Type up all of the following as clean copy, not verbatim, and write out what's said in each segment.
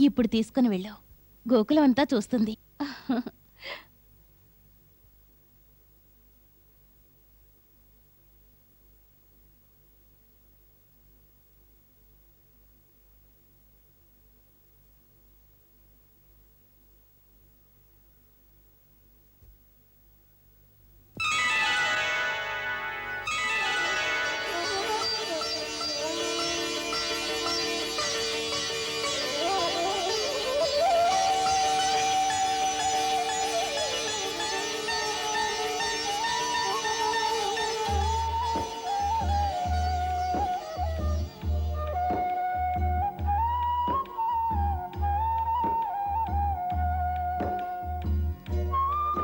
ఇప్పుడు తీసుకుని వెళ్ళు. గోకులం అంతా చూస్తుంది.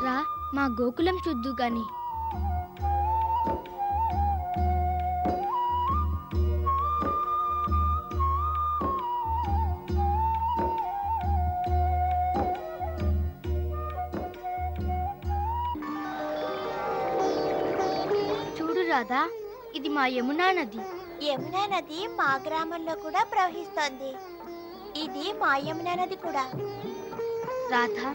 రా, మా గోకులం చూద్దు గాని. చూడు రాధా, ఇది మా యమునా నది. యమునా నది మా గ్రామంలో కూడా ప్రవహిస్తోంది. ఇది మా యమునా నది కూడా. రాధా,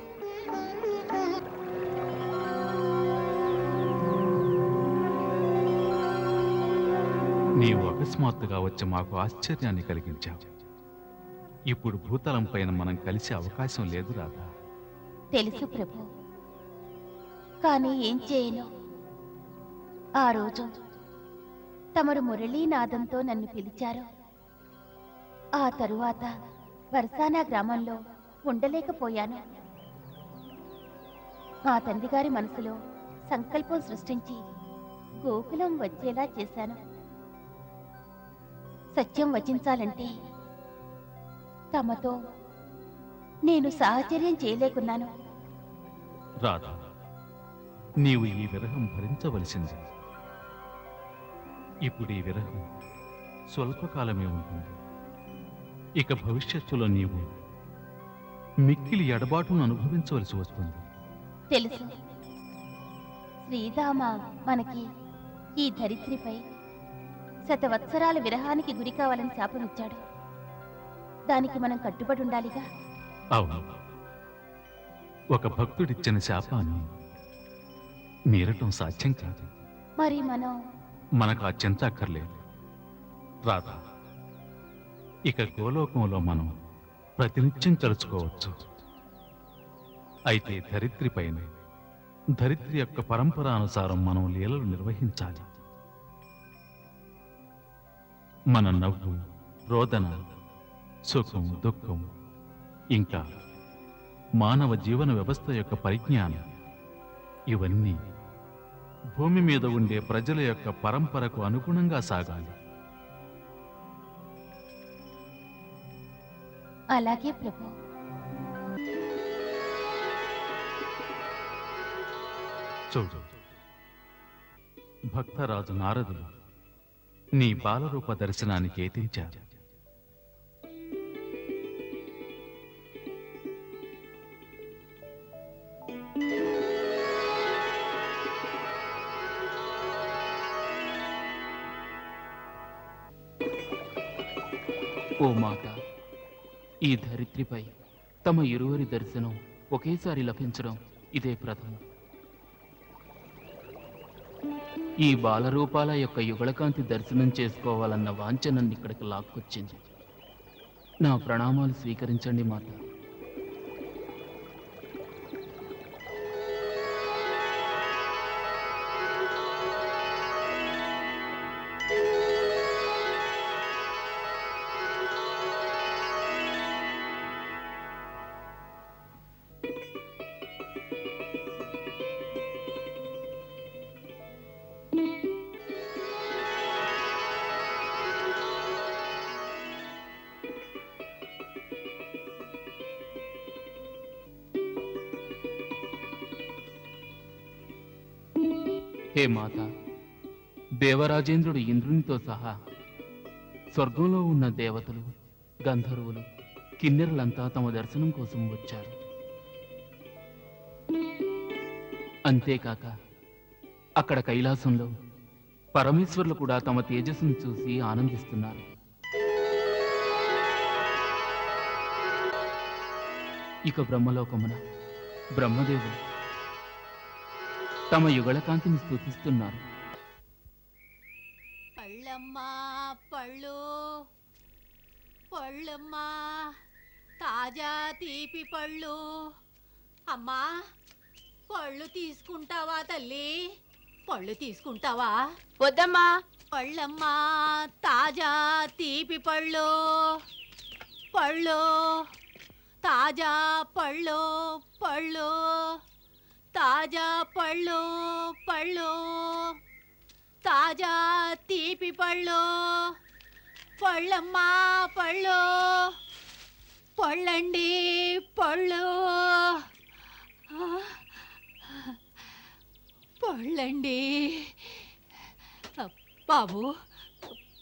నీవు అకస్మాత్తుగా వచ్చి మాకు ఆశ్చర్యాన్ని కలిగించావు. ఇప్పుడు భూతలం పైన మనం కలిసే అవకాశం లేదు రాధా. తెలుసు ప్రభు, కానీ ఏం చేయను. ఆ రోజు తమరు మురళీనాదంతో నన్ను పిలిచారు. ఆ తరువాత వర్సానా గ్రామంలో ఉండలేకపోయాను. మా తండ్రిగారి మనసులో సంకల్పం సృష్టించి గోకులం వచ్చేలా చేశాను. సత్యం వచించాలంటే తమతో నేను సాహచర్యం చేయలేకున్నాను. రాధా, నీవు ఈ విరహం భరించవలసింది. ఇప్పుడు ఈ విరహం స్వల్పకాలమే ఉంటుంది. ఇక భవిష్యత్తులో నీవు మిక్కిలి ఎడబాటును అనుభవించవలసి వస్తుంది. తెలుసు. శ్రీరామ మనకి ఈ ధరిత్రిపై శతవత్సరాల విరహానికి గురి కావాలని శాపమిచ్చాడు. దానికి మనం కట్టుబడి ఉండాలిగా. అవును, ఒక భక్తుడిచ్చిన శాపాన్ని మీరటం సాధ్యం కాదు. మరి మనకు ఆ చింత అక్కర్లేదు రాధా. ఇక గోలోకంలో మనం ప్రతినిత్యం తలుచుకోవచ్చు. అయితే ధరిత్రి పైన ధరిత్రి యొక్క పరంపరానుసారం మనం లీలలు నిర్వహించాలి. మన నవ్వు, రోదన, సుఖం, దుఃఖం, ఇంకా మానవ జీవన వ్యవస్థ యొక్క పరిజ్ఞానం, ఇవన్నీ భూమి మీద ఉండే ప్రజల యొక్క పరంపరకు అనుగుణంగా సాగాలి. అలాగే ప్రభు. చూడు, భక్తరాజు నారదులు నీ బాలరూప దర్శనానికి ఏతించారు. ఓ మాత, ఈ ధరిత్రిపై తమ ఇరువురి దర్శనం ఒకేసారి లభించడం ఇదే ప్రథమం. ఈ బాలరూపాల యొక్క యుగళకాంతి దర్శనం చేసుకోవాలన్న వాంఛ నన్ను ఇక్కడికి లాక్కొచ్చింది. నా ప్రణామాలు స్వీకరించండి మాత. హే మాత, దేవరాజేంద్రుడు ఇంద్రునితో సహా స్వర్గంలో ఉన్న దేవతలు, గంధర్వులు, కిన్నెరలంతా తమ దర్శనం కోసం వచ్చారు. అంతేకాక అక్కడ కైలాసంలో పరమేశ్వరులు కూడా తమ తేజస్సును చూసి ఆనందిస్తున్నారు. ఇక బ్రహ్మలోకమున బ్రహ్మదేవుడు తమ యుగళకాంతిని స్తుతిస్తున్నారు. పళ్ళమ్మా పళ్ళు, పళ్ళమ్మా తాజా తీపి పళ్ళు. అమ్మా పళ్ళు తీసుకుంటావా తల్లి? పళ్ళు తీసుకుంటావా? వద్దమ్మా. పళ్ళమ్మా తాజా తీపి పళ్ళు, పళ్ళు తాజా పళ్ళు, పళ్ళు తాజా పళ్ళు, పళ్ళు తాజా తీపి పళ్ళు. పళ్ళమ్మా పళ్ళు, పళ్ళండి పళ్ళు, పళ్ళండి. బాబు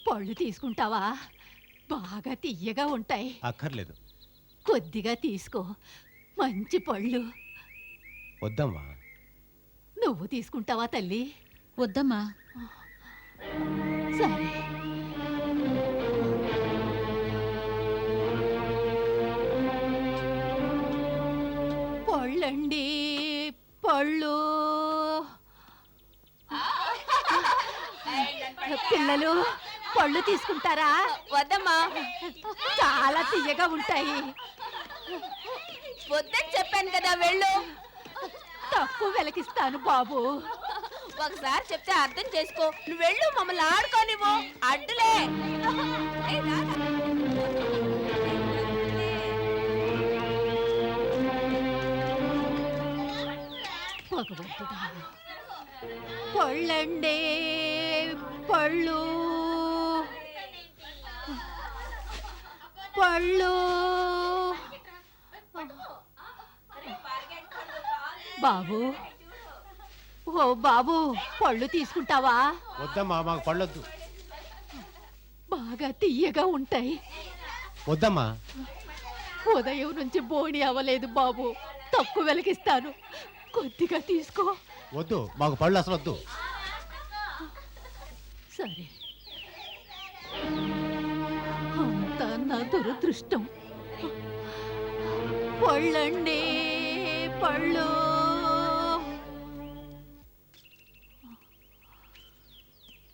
పళ్ళు తీసుకుంటావా? బాగా తియ్యగా ఉంటాయి. అక్కర్లేదు. కొద్దిగా తీసుకో, మంచి పళ్ళు. వద్దమ్మా. నువ్వు తీసుకుంటావా తల్లి? వద్దమ్మా. సరే. పళ్ళండి పళ్ళు. పిల్లలు పళ్ళు తీసుకుంటారా? వద్దమ్మా. చాలా తీయగా ఉంటాయి. వద్దని చెప్పాను కదా, వెళ్ళు. తక్కువ వెలకిస్తాను బాబు. ఒకసారి చెప్తే అర్థం చేసుకో. నువ్వు వెళ్ళు, మమ్మల్ని ఆడుకోనివ్వు. అడ్డులే. ఏయ్, రా. భగవంతుడా, పళ్ళండి పళ్ళు, పళ్ళు. బాబు, ఓ బాబు, పళ్ళు తీసుకుంటావా? వద్దమ్మా, మాకు పళ్ళొద్దు. బాగా తీయగా ఉంటాయి. వద్దమ్మా. ఉదయం నుంచి బోణి అవ్వలేదు బాబు. తక్కువ వెలకిస్తాను, కొద్దిగా తీసుకో. వద్దు, మాకు పళ్ళు అసలు వద్దు. సరే. అంతా నా దురదృష్టం. పళ్ళండి పళ్ళు,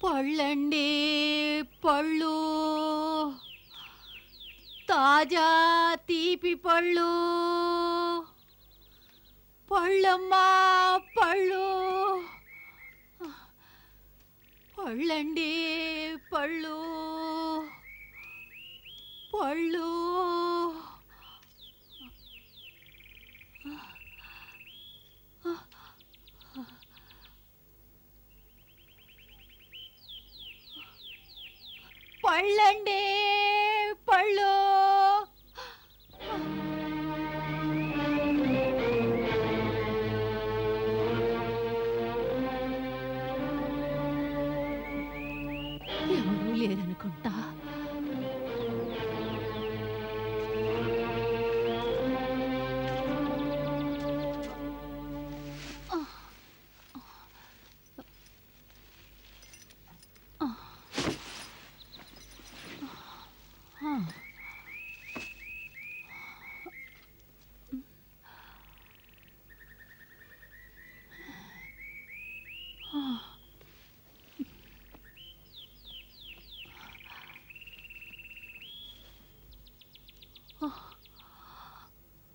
పళ్ళండి పళ్ళు, తాజా తీపి పళ్ళు. పళ్ళమ్మా పళ్ళు, పళ్ళండి పళ్ళు, పళ్ళు. పళ్ళండి పళ్ళు. ఎవరూ లేరనుకుంటా.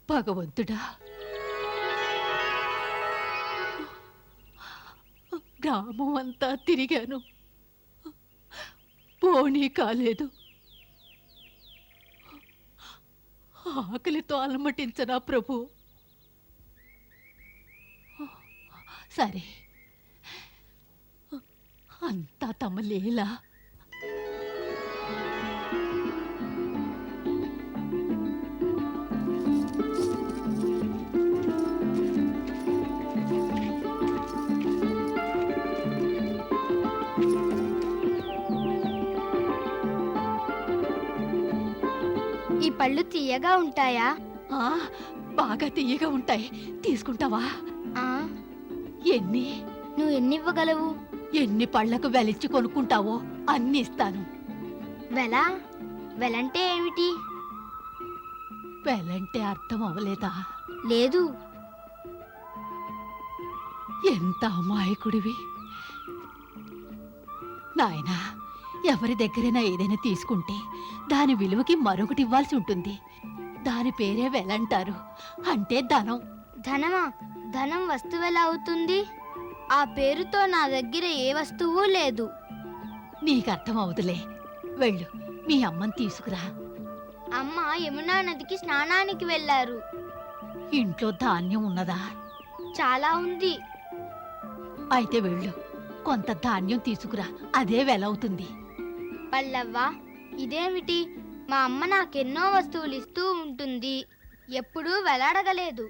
భగవంతుడా, గ్రామం అంతా తిరిగాను, పోనీ కాలేదు. ఆకలితో అలమటించనా ప్రభు? సరే, అంతా తమ లీల. ఈ పళ్ళు తీయగా ఉంటాయా? ఆ, బాగా తీయగా ఉంటాయి. తీసుకుంటావా? ఆ, ఎన్ని నువ్వు ఎన్ని ఇవ్వగలవు? ఎన్ని పళ్ళకు వెలించి కొనుక్కుంటావో అన్ని ఇస్తాను. వెల? వెలంటే ఏమిటి? వెలంటే అర్థం అవ్వలేదా? లేదు. ఎంత అమాయకుడివి నాయనా. ఎవరి దగ్గరైనా ఏదైనా తీసుకుంటే దాని విలువకి మరొకటి ఇవ్వాల్సి ఉంటుంది. దాని పేరే వెలంటారు, అంటే ధనం. ధనమా? ధనం వస్తువు ఎలా అవుతుంది? ఆ పేరుతో నా దగ్గర ఏ వస్తువు లేదు. నీకు అర్థం అవుతులే. వెళ్ళు, మీ అమ్మని తీసుకురా. అమ్మ యమునా నదికి స్నానానికి వెళ్ళారు. ఇంట్లో ధాన్యం ఉన్నదా? చాలా ఉంది. అయితే వెళ్ళు, కొంత ధాన్యం తీసుకురా. అదే వెలవుతుంది. పల్లవ్వ, ఇదేమిటి? మా అమ్మ నాకెన్నో వస్తువులు ఇస్తూ ఉంటుంది, ఎప్పుడూ వెలాడగలేదు.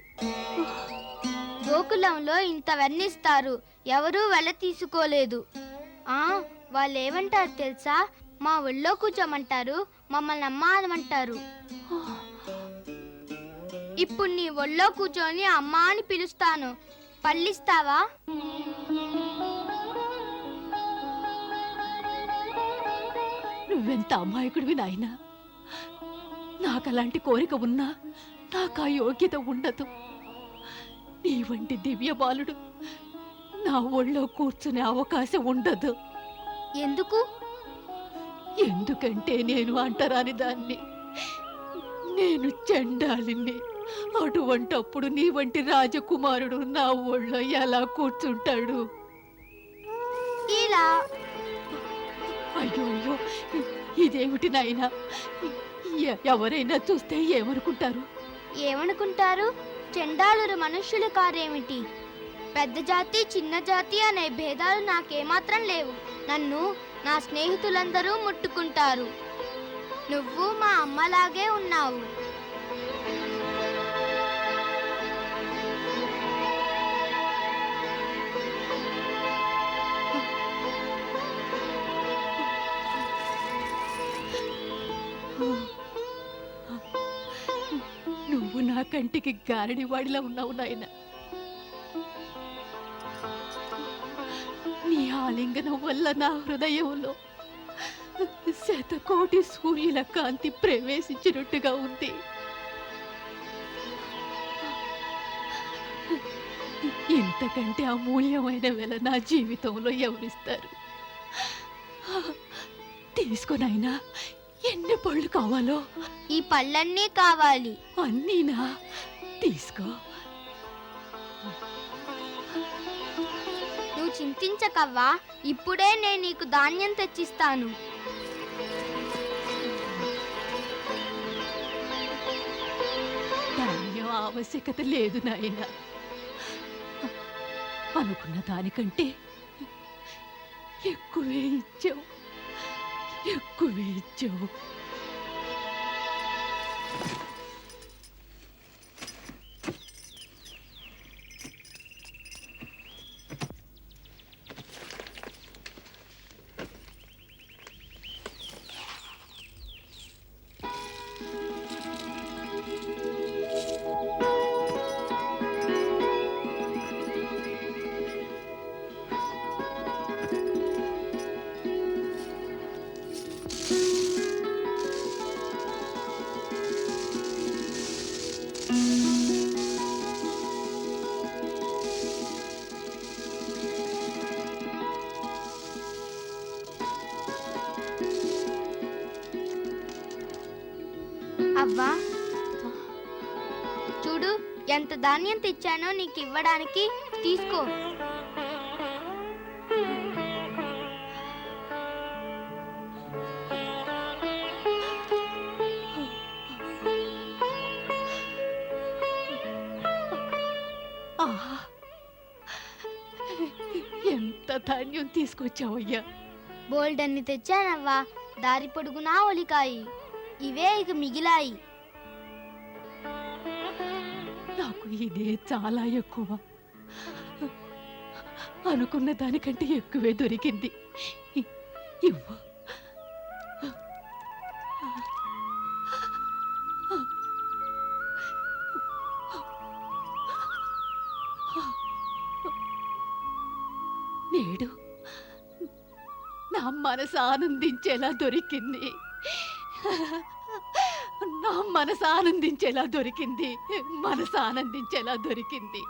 గోకులంలో ఇంత వెన్నిస్తారు, ఎవరూ వెల తీసుకోలేదు. వాళ్ళేమంటారు తెలుసా? మా ఒళ్ళో కూర్చోమంటారు, మమ్మల్ని అమ్మ అనమంటారు. ఇప్పుడు నీ ఒళ్ళో కూర్చొని అమ్మ అని పిలుస్తాను, పల్లిస్తావా? నువ్వెంత అమాయకుడివి నాయనా. నాకలాంటి కోరిక ఉన్నా నాకు ఆ యోగ్యత ఉండదు. నీ వంటి దివ్య బాలుడు నా ఒళ్ళో కూర్చునే అవకాశం ఉండదు. ఎందుకు? ఎందుకంటే నేను అంటరాని దాన్ని, నేను చండాలిని. అటువంటప్పుడు నీ వంటి రాజకుమారుడు నా ఒళ్ళో ఎలా కూర్చుంటాడు? ఇలా. అయ్యో అయ్యో, ఇదేమిటి నాయనా? ఎవరైనా చూస్తే ఏమనుకుంటారు? ఏమనుకుంటారు? చండాలురు మనుష్యులు కారేమిటి? పెద్ద జాతి చిన్న జాతి అనే భేదాలు నాకేమాత్రం లేవు. నన్ను నా స్నేహితులందరూ ముట్టుకుంటారు. నువ్వు మా అమ్మలాగే ఉన్నావు. నువ్వు నా కంటికి గారడి వాడిలా ఉన్నావు నాయన. నీ ఆలింగనం వల్ల నా హృదయంలో శతకోటి సూర్యుల కాంతి ప్రవేశించినట్టుగా ఉంది. ఇంతకంటే అమూల్యమైన వెల నా జీవితంలో ఎవరిస్తారు? తీసుకోనైనా ఎన్ని పళ్ళు కావాలో. ఈ పళ్ళన్నీ కావాలి. అన్నీనా? తీసుకో. నువ్వు చింతించకవ్వా, ఇప్పుడే నేను నీకు ధాన్యం తెచ్చిస్తాను. ధాన్యం ఆవశ్యకత లేదు నాయన. అనుకున్న దానికంటే ఎక్కువే ఇచ్చావు, ఎక్కువే ఇచ్చావు. అవ్వా, చూడు ఎంత ధాన్యం తెచ్చానో నీకు ఇవ్వడానికి. తీసుకో. ఆహా! ఎంత ధాన్యం తీసుకొచ్చావయ్యా. బోల్డన్ని తెచ్చానవ్వా, దారి పొడుగునా ఒలికాయి. ఇవే ఇక మిగిలాయి. నాకు ఇదే చాలా ఎక్కువ. అనుకున్న దానికంటే ఎక్కువే దొరికింది. ఇవ్వు. నేడు నా మనసు ఆనందించేలా దొరికింది. నా మనసు ఆనందించేలా దొరికింది. మనసు ఆనందించేలా దొరికింది.